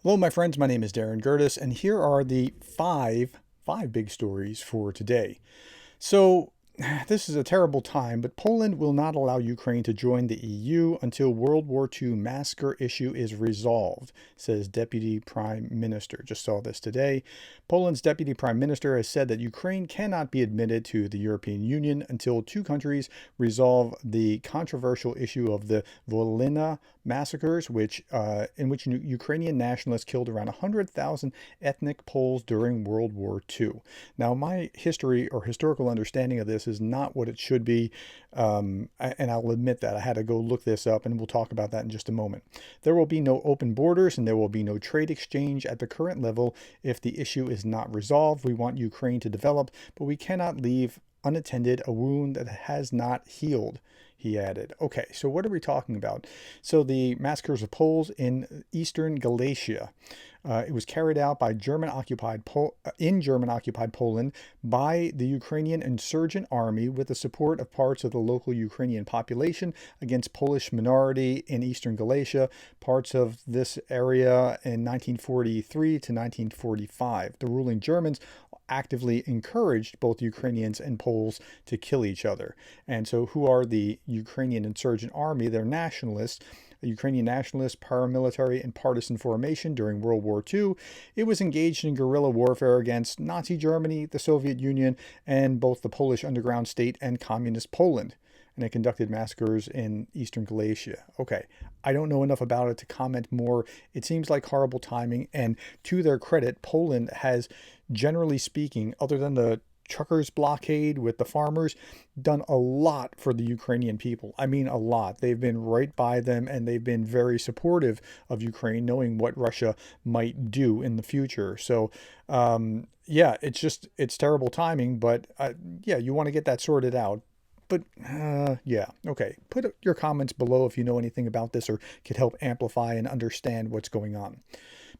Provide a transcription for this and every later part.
Hello, my friends. My name is Darren Gerdes, and here are the five big stories for today. So, this is a terrible time, but Poland will not allow Ukraine to join the EU until World War II massacre issue is resolved, says Deputy Prime Minister. Just saw this today. Poland's Deputy Prime Minister has said that Ukraine cannot be admitted to the European Union until two countries resolve the controversial issue of the Volhynia massacres, in which Ukrainian nationalists killed around 100,000 ethnic Poles during World War II. Now, my historical understanding of this is not what it should be, and I'll admit that I had to go look this up, and we'll talk about that in just a moment. There will be no open borders, and there will be no trade exchange at the current level if the issue is not resolved. We want Ukraine to develop, but we cannot leave unattended a wound that has not healed, he added. Okay, so what are we talking about? So the massacres of Poles in eastern Galicia. It was carried out by German-occupied Poland by the Ukrainian insurgent army with the support of parts of the local Ukrainian population against Polish minority in eastern Galicia, parts of this area in 1943 to 1945. The ruling Germans actively encouraged both Ukrainians and Poles to kill each other. And so who are the Ukrainian insurgent army? They're nationalists. A Ukrainian nationalist, paramilitary, and partisan formation during World War II. It was engaged in guerrilla warfare against Nazi Germany, the Soviet Union, and both the Polish underground state and communist Poland. And it conducted massacres in eastern Galicia. Okay, I don't know enough about it to comment more. It seems like horrible timing, and to their credit, Poland has, generally speaking, other than the truckers blockade with the farmers, done a lot for the Ukrainian people. I mean, a lot. They've been right by them, and they've been very supportive of Ukraine, knowing what Russia might do in the future. So, yeah, it's terrible timing, but yeah, you want to get that sorted out. But yeah, okay. Put your comments below if you know anything about this or could help amplify and understand what's going on.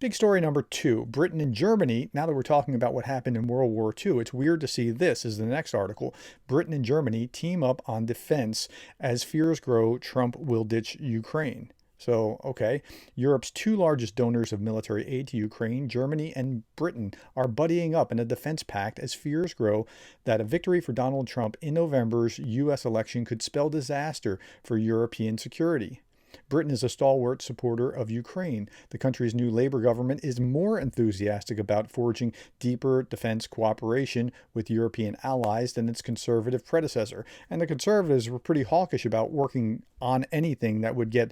Big story number two, Britain and Germany. Now that we're talking about what happened in World War II, it's weird to see this is the next article. Britain and Germany team up on defense as fears grow Trump will ditch Ukraine. So, okay, Europe's two largest donors of military aid to Ukraine, Germany and Britain, are buddying up in a defense pact as fears grow that a victory for Donald Trump in November's U.S. election could spell disaster for European security. Britain is a stalwart supporter of Ukraine. The country's new Labour government is more enthusiastic about forging deeper defense cooperation with European allies than its conservative predecessor. And the conservatives were pretty hawkish about working on anything that would get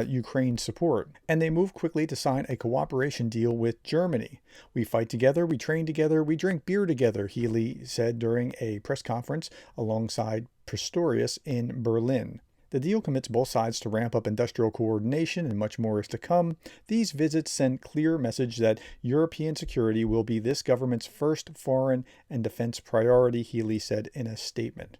Ukraine support. And they moved quickly to sign a cooperation deal with Germany. We fight together, we train together, we drink beer together, Healy said during a press conference alongside Pistorius in Berlin. The deal commits both sides to ramp up industrial coordination, and much more is to come. These visits send clear message that European security will be this government's first foreign and defense priority, Healy said in a statement.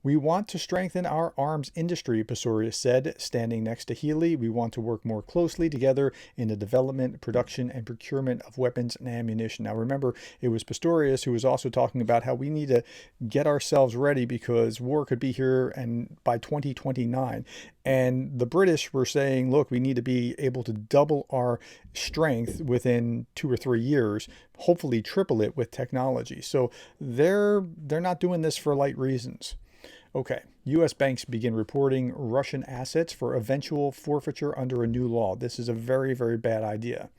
We want to strengthen our arms industry, Pistorius said, standing next to Healy. We want to work more closely together in the development, production, and procurement of weapons and ammunition. Now, remember, it was Pistorius who was also talking about how we need to get ourselves ready because war could be here and by 2029. And the British were saying, look, we need to be able to double our strength within 2 or 3 years, hopefully triple it with technology. So they're not doing this for light reasons. Okay, U.S. banks begin reporting Russian assets for eventual forfeiture under a new law. This is a very, very bad idea.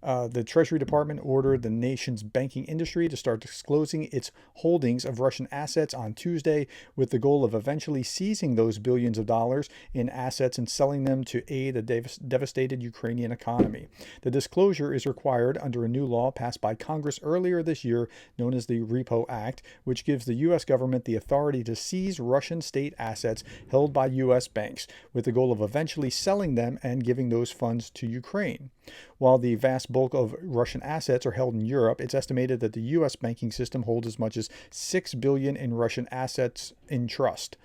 The Treasury Department ordered the nation's banking industry to start disclosing its holdings of Russian assets on Tuesday, with the goal of eventually seizing those billions of dollars in assets and selling them to aid a devastated Ukrainian economy. The disclosure is required under a new law passed by Congress earlier this year, known as the Repo Act, which gives the U.S. government the authority to seize Russian state assets held by U.S. banks, with the goal of eventually selling them and giving those funds to Ukraine. While the vast bulk of Russian assets are held in Europe, it's estimated that the U.S. banking system holds as much as $6 billion in Russian assets in trust.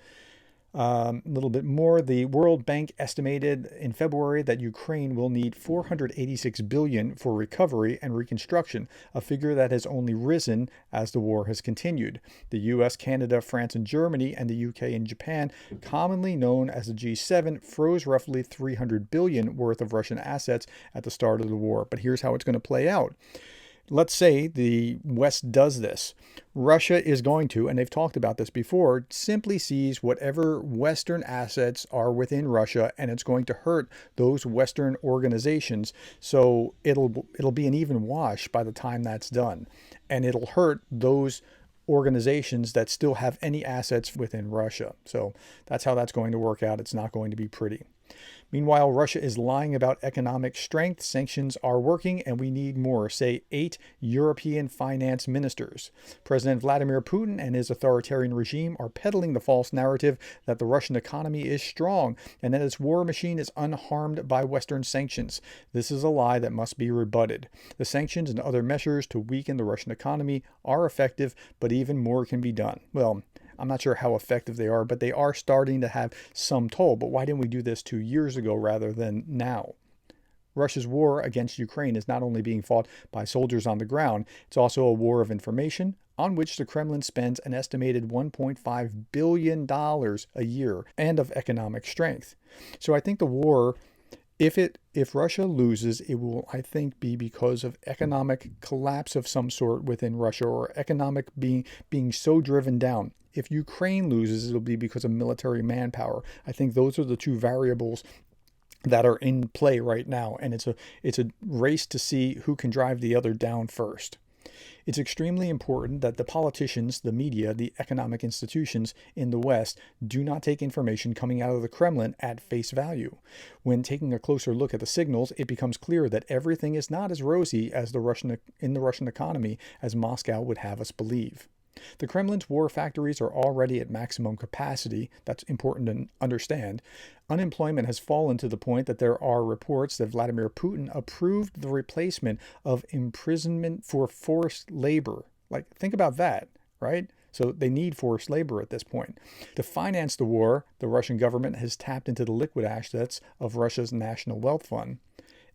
A little bit more. The World Bank estimated in February that Ukraine will need 486 billion for recovery and reconstruction, a figure that has only risen as the war has continued. The US, Canada, France, and Germany, and the UK and Japan, commonly known as the G7, froze roughly 300 billion worth of Russian assets at the start of the war. But here's how it's going to play out. Let's say the West does this. Russia is going to, and they've talked about this before, simply seize whatever Western assets are within Russia, and it's going to hurt those Western organizations. So it'll be an even wash by the time that's done. And it'll hurt those organizations that still have any assets within Russia. So that's how that's going to work out. It's not going to be pretty. Meanwhile, Russia is lying about economic strength. Sanctions are working, and we need more, say 8 European finance ministers. President Vladimir Putin and his authoritarian regime are peddling the false narrative that the Russian economy is strong and that its war machine is unharmed by Western sanctions. This is a lie that must be rebutted. The sanctions and other measures to weaken the Russian economy are effective, but even more can be done. Well, I'm not sure how effective they are, but they are starting to have some toll. But why didn't we do this 2 years ago rather than now? Russia's war against Ukraine is not only being fought by soldiers on the ground, it's also a war of information on which the Kremlin spends an estimated $1.5 billion a year, and of economic strength. So I think the war, if Russia loses, it will, I think, be because of economic collapse of some sort within Russia, or economic being so driven down. If Ukraine loses, it'll be because of military manpower. I think those are the two variables that are in play right now, and it's a race to see who can drive the other down first. It's extremely important that the politicians, the media, the economic institutions in the West do not take information coming out of the Kremlin at face value. When taking a closer look at the signals, it becomes clear that everything is not as rosy as in the Russian economy as Moscow would have us believe. The Kremlin's war factories are already at maximum capacity. That's important to understand. Unemployment has fallen to the point that there are reports that Vladimir Putin approved the replacement of imprisonment for forced labor. Like, think about that, right? So they need forced labor at this point. To finance the war, the Russian government has tapped into the liquid assets of Russia's National Wealth Fund.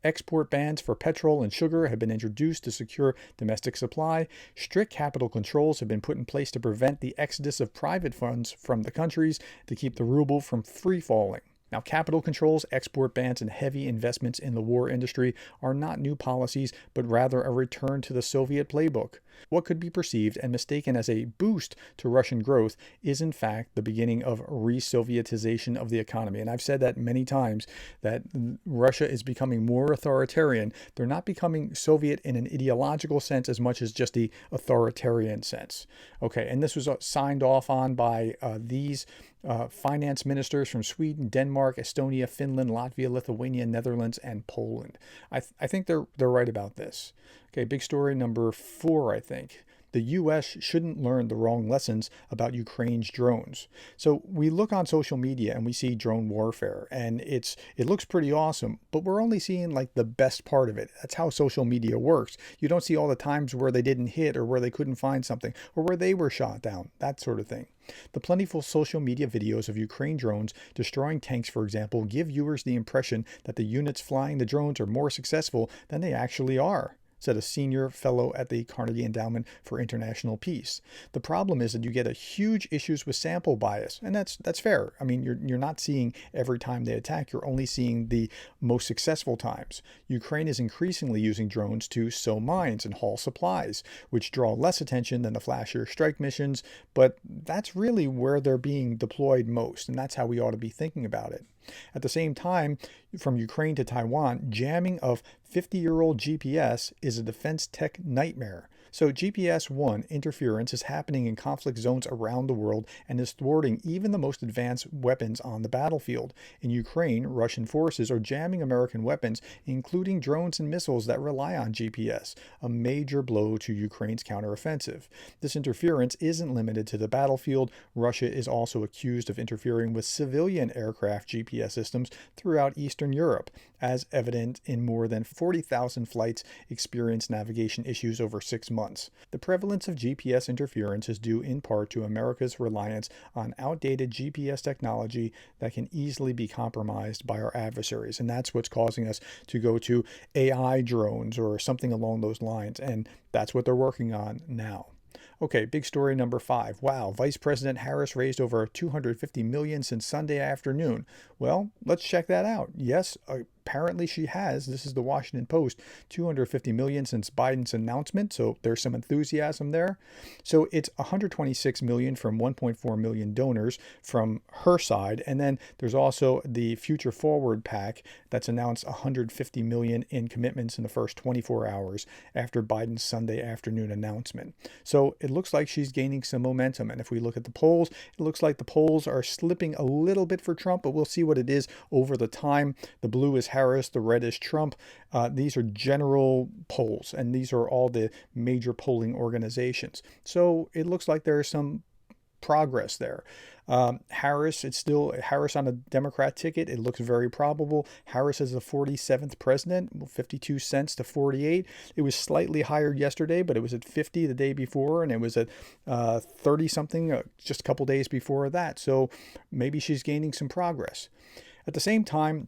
Export bans for petrol and sugar have been introduced to secure domestic supply. Strict capital controls have been put in place to prevent the exodus of private funds from the countries, to keep the ruble from free falling. Now, capital controls, export bans, and heavy investments in the war industry are not new policies, but rather a return to the Soviet playbook. What could be perceived and mistaken as a boost to Russian growth is in fact the beginning of re-Sovietization of the economy. And I've said that many times, that Russia is becoming more authoritarian. They're not becoming Soviet in an ideological sense as much as just the authoritarian sense. Okay, and this was signed off on by these finance ministers from Sweden, Denmark, Estonia, Finland, Latvia, Lithuania, Netherlands, and Poland. I think they're right about this. Okay, big story number 4, I think. The U.S. shouldn't learn the wrong lessons about Ukraine's drones. So we look on social media and we see drone warfare, and it looks pretty awesome, but we're only seeing like the best part of it. That's how social media works. You don't see all the times where they didn't hit, or where they couldn't find something, or where they were shot down, that sort of thing. The plentiful social media videos of Ukraine drones destroying tanks, for example, give viewers the impression that the units flying the drones are more successful than they actually are, said a senior fellow at the Carnegie Endowment for International Peace. The problem is that you get a huge issues with sample bias, and that's fair. I mean, you're not seeing every time they attack, you're only seeing the most successful times. Ukraine is increasingly using drones to sow mines and haul supplies, which draw less attention than the flashier strike missions, but that's really where they're being deployed most, and that's how we ought to be thinking about it. At the same time, from Ukraine to Taiwan, jamming of 50-year-old GPS is a defense tech nightmare. So GPS-1 interference is happening in conflict zones around the world and is thwarting even the most advanced weapons on the battlefield. In Ukraine, Russian forces are jamming American weapons, including drones and missiles that rely on GPS, a major blow to Ukraine's counteroffensive. This interference isn't limited to the battlefield. Russia is also accused of interfering with civilian aircraft GPS systems throughout Eastern Europe, as evident in more than 40,000 flights experienced navigation issues over 6 months. months. The prevalence of GPS interference is due in part to America's reliance on outdated GPS technology that can easily be compromised by our adversaries. And that's what's causing us to go to AI drones or something along those lines. And that's what they're working on now. Okay, big story number 5. Wow, Vice President Harris raised over $250 million since Sunday afternoon. Well, let's check that out. Yes, apparently she has. This is the Washington Post. $250 million since Biden's announcement, so there's some enthusiasm there. So it's $126 million from 1.4 million donors from her side, and then there's also the Future Forward PAC that's announced $150 million in commitments in the first 24 hours after Biden's Sunday afternoon announcement. So it looks like she's gaining some momentum. And if we look at the polls, it looks like the polls are slipping a little bit for Trump, but we'll see what it is over the time. The blue is Harris, the red is Trump. These are general polls, and these are all the major polling organizations. So it looks like there is some progress there. Harris, it's still Harris on a Democrat ticket. It looks very probable. Harris is the 47th president, 52 cents to 48. It was slightly higher yesterday, but it was at 50 the day before, and it was at 30 something just a couple days before that. So maybe she's gaining some progress. At the same time,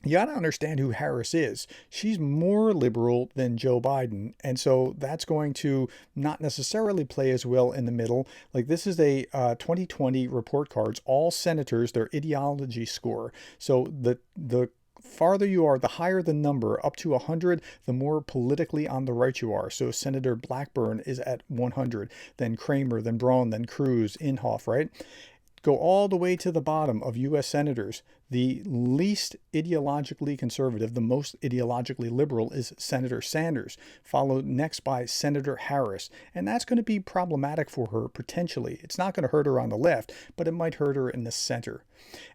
you got to understand who Harris is. She's more liberal than Joe Biden. And so that's going to not necessarily play as well in the middle. Like this is a 2020 report cards, all senators, their ideology score. So the farther you are, the higher the number, up to 100, the more politically on the right you are. So Senator Blackburn is at 100, then Kramer, then Braun, then Cruz, Inhofe, right? Go all the way to the bottom of U.S. senators. The least ideologically conservative, the most ideologically liberal is Senator Sanders, followed next by Senator Harris. And that's going to be problematic for her potentially. It's not going to hurt her on the left, but it might hurt her in the center.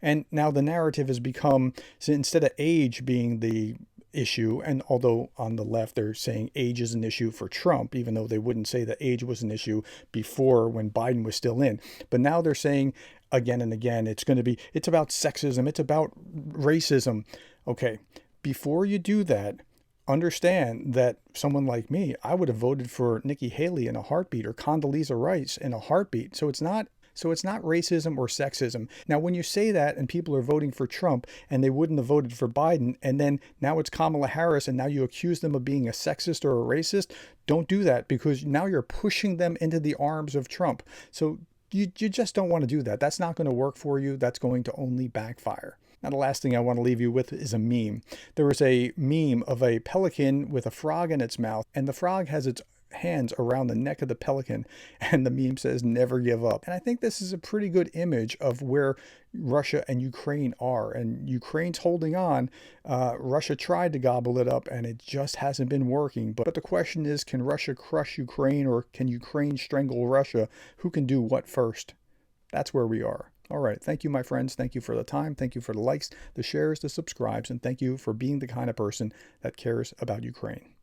And now the narrative has become, so instead of age being the issue, and although on the left they're saying age is an issue for Trump, even though they wouldn't say that age was an issue before when Biden was still in, but now they're saying again and again it's about sexism, it's about racism. Okay, before you do that, understand that someone like me, I would have voted for Nikki Haley in a heartbeat or Condoleezza Rice in a heartbeat. So it's not racism or sexism. Now, when you say that and people are voting for Trump and they wouldn't have voted for Biden, and then now it's Kamala Harris and now you accuse them of being a sexist or a racist, don't do that, because now you're pushing them into the arms of Trump. So you just don't want to do that. That's not going to work for you. That's going to only backfire. Now, the last thing I want to leave you with is a meme. There was a meme of a pelican with a frog in its mouth, and the frog has its hands around the neck of the pelican, and the meme says never give up. And I think this is a pretty good image of where Russia and Ukraine are, and Ukraine's holding on. Russia tried to gobble it up and it just hasn't been working. But the question is, can Russia crush Ukraine, or can Ukraine strangle Russia? Who can do what first? That's where we are. All right. Thank you, my friends. Thank you for the time. Thank you for the likes, the shares, the subscribes, and thank you for being the kind of person that cares about Ukraine.